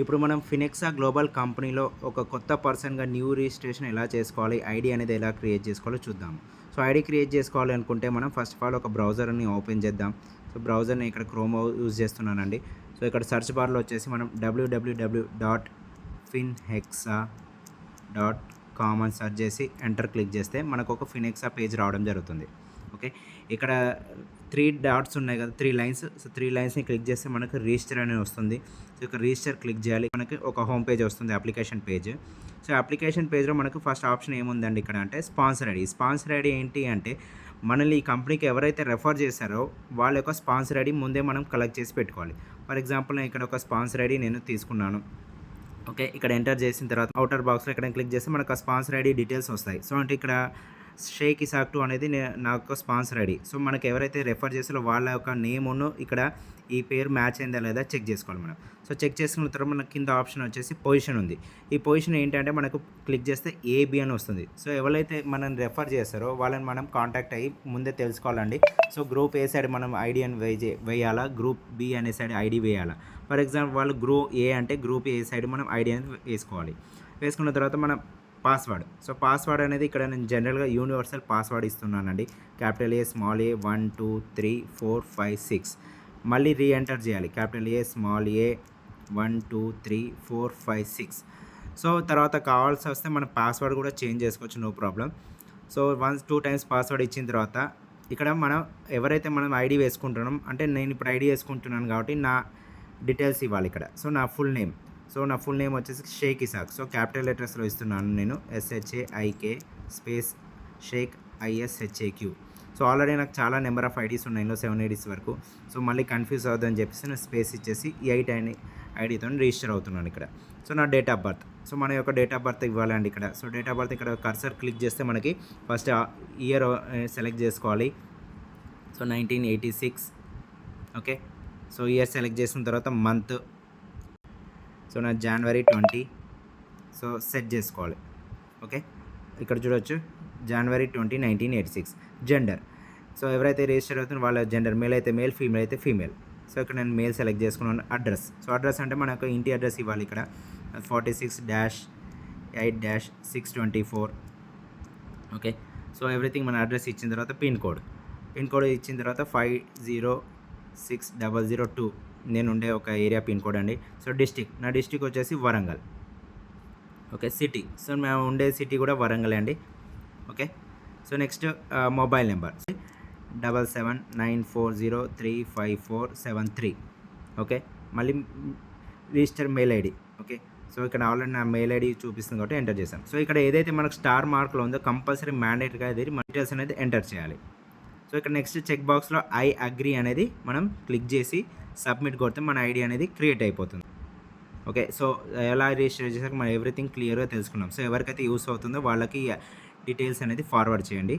ఇప్పుడు మనం ఫినెక్సా గ్లోబల్ కంపెనీలో ఒక కొత్త పర్సన్‌గా న్యూ రిజిస్ట్రేషన్ ఎలా చేసుకోవాలి? ఐడీ అనేది ఎలా క్రియేట్ చేసుకోవాలో చూద్దాం. సో, ఐడీ క్రియేట్ చేసుకోవాలి అనుకుంటే మనం ఫస్ట్ ఆఫ్ ఆల్ ఒక బ్రౌజర్‌ని ఓపెన్ చేద్దాం. సో, బ్రౌజర్‌ని ఇక్కడ క్రోమ్ యూజ్ చేస్తున్నానండి. సో, ఇక్కడ సెర్చ్ బార్‌లో వచ్చేసి మనం www.finhexa.com అని సెర్చ్ చేసి ఎంటర్ క్లిక్ చేస్తే మనకు ఒక ఫినెక్సా పేజ్ రావడం జరుగుతుంది. ఓకే. ఇక్కడ 3 డాట్స్ ఉన్నాయి కదా! 3 లైన్స్. సో, 3 లైన్స్‌ని క్లిక్ చేస్తే మనకు రిజిస్టర్ అని వస్తుంది. సో, ఇక్కడ రిజిస్టర్ క్లిక్ చేయాలి. మనకి ఒక హోమ్ పేజ్ వస్తుంది, అప్లికేషన్ పేజ్. సో, అప్లికేషన్ పేజ్‌లో మనకు ఫస్ట్ ఆప్షన్ ఏముందండి ఇక్కడ అంటే స్పాన్సర్ ఐడీ. స్పాన్సర్ ఐడీ ఏంటి అంటే మనల్ని ఈ కంపెనీకి ఎవరైతే రెఫర్ చేశారో వాళ్ళ యొక్క స్పాన్సర్ ఐడీ ముందే మనం కలెక్ట్ చేసి పెట్టుకోవాలి. ఫర్ ఎగ్జాంపుల్ నేను ఇక్కడ ఒక స్పాన్సర్ ఐడీ నేను తీసుకున్నాను. ఓకే. ఇక్కడ ఎంటర్ చేసిన తర్వాత ఔటర్ బాక్స్‌లో ఎక్కడైనా క్లిక్ చేస్తే మనకు ఆ స్పాన్సర్ ఐడీ డీటెయిల్స్ వస్తాయి. సో, అంటే ఇక్కడ షేక్ ఇసాక్ 2 అనేది నా యొక్క స్పాన్సర్ ఐడీ. సో, మనకు ఎవరైతే రెఫర్ చేసారో వాళ్ళ యొక్క నేమును ఇక్కడ ఈ పేరు మ్యాచ్ అయిందా లేదా చెక్ చేసుకోవాలి మనం. సో, చెక్ చేసుకున్న తర్వాత మనకి కింద ఆప్షన్ వచ్చేసి పొజిషన్ ఉంది. ఈ పొజిషన్ ఏంటంటే మనకు క్లిక్ చేస్తే ఏబీ అని వస్తుంది. సో, ఎవరైతే మనల్ని రెఫర్ చేస్తారో వాళ్ళని మనం కాంటాక్ట్ అయ్యి ముందే తెలుసుకోవాలండి. సో, గ్రూప్ ఏ సైడ్ మనం ఐడీ అని వేయాలా, గ్రూప్ బి అనే సైడ్ ఐడీ వేయాలా. ఫర్ ఎగ్జాంపుల్ వాళ్ళు గ్రూప్ ఏ అంటే గ్రూప్ ఏ సైడ్ మనం ఐడీ అనేది వేసుకోవాలి. వేసుకున్న తర్వాత మనం పాస్వర్డ్. సో, పాస్వర్డ్ అనేది ఇక్కడ నేను జనరల్‌గా యూనివర్సల్ పాస్వర్డ్ ఇస్తున్నానండి. క్యాపిటల్ ఏ, స్మాల్ ఏ 1, 2, 3, 4, 5, 6 మళ్ళీ ఎంటర్ చేయాలి. Capital A, small A 1, 2, 3, 4, 5, 6 so, తర్వాత కావాల్సి వస్తే మన పాస్వర్డ్ కూడా చేంజ్ చేసుకోవచ్చు, no problem. So, 1, 2 times password ఇచ్చిన తర్వాత ఇక్కడ మనం ఎవరైతే మనం ఐడీ వేసుకుంటున్నాం అంటే నేను ఇప్పుడు ఐడీ వేసుకుంటున్నాను కాబట్టి నా డీటెయిల్స్ ఇవ్వాలి ఇక్కడ. సో, నా ఫుల్ నేమ్. సో, నా ఫుల్ నేమ్ వచ్చేసి షేక్ ఇసాక్. సో, క్యాపిటల్ లెటర్స్‌లో ఇస్తున్నాను నేను. SHAIK space Shaik ISHAQ. So, already నాకు చాలా నెంబర్ ఆఫ్ ఐడీస్ ఉన్నాయి. ఇందులో 7 ఐడీస్ వరకు. సో, మళ్ళీ కన్‌ఫ్యూజ్ అవ్వద్దని చెప్పేసి నేను స్పేస్ ఇచ్చేసి 8 అనే ఐడీతోని రిజిస్టర్ అవుతున్నాను ఇక్కడ. సో, నా డేట్ ఆఫ్ బర్త్. సో, మన యొక్క డేట్ ఆఫ్ బర్త్ ఇవ్వాలండి ఇక్కడ. సో, డేట్ ఆఫ్ బర్త్ ఇక్కడ కర్సర్ క్లిక్ చేస్తే మనకి ఫస్ట్ ఇయర్ సెలెక్ట్ చేసుకోవాలి. So, 1986 okay. So, year select చేసిన తర్వాత మంత్. సో, నా January 20. సో, సెట్ చేసుకోవాలి. ఓకే. ఇక్కడ చూడొచ్చు January 20, 1986. జెండర్. సో, ఎవరైతే రిజిస్టర్ అవుతుందో వాళ్ళ జెండర్ మేల్ అయితే మేల్, ఫీమేల్ అయితే ఫీమేల్. సో, ఇక్కడ నేను మేల్ సెలెక్ట్ చేసుకున్నాను. అడ్రస్. సో, అడ్రస్ అంటే మనకు ఇంటి అడ్రస్ ఇవ్వాలి ఇక్కడ. 46-8-624 ఓకే. సో, ఎవ్రీథింగ్ మన అడ్రస్ ఇచ్చిన తర్వాత పిన్ కోడ్ ఇచ్చిన తర్వాత 506002 నేను ఉండే ఒక ఏరియా పిన్ కోడ్ అండి. సో, నా డిస్ట్రిక్ట్ వచ్చేసి వరంగల్. ఓకే. సిటీ. సో, మేము ఉండే సిటీ కూడా వరంగలే అండి. Okay. So, next mobile number 7794035473 okay. మళ్ళీ register mail ID. Okay. So, ఇక్కడ ఆల్రెడీ నా మెయిల్ ఐడి చూపిస్తుంది కాబట్టి ఎంటర్ చేశాను. సో, ఇక్కడ ఏదైతే మనకు స్టార్ మార్క్‌లో ఉందో కంపల్సరీ మ్యాండేటరీగా అది మన డీటెయిల్స్ అనేది ఎంటర్ చేయాలి. సో, ఇక్కడ నెక్స్ట్ చెక్ బాక్స్‌లో ఐ అగ్రీ అనేది మనం క్లిక్ చేసి సబ్మిట్ కొడితే మన ఐడీ అనేది క్రియేట్ అయిపోతుంది. ఓకే. సో, ఎలా రిజిస్టర్ చేసాక మనం ఎవ్రీథింగ్ క్లియర్‌గా తెలుసుకున్నాం. సో, ఎవరికైతే యూస్ అవుతుందో వాళ్ళకి డీటెయిల్స్ అనేది ఫార్వర్డ్ చేయండి.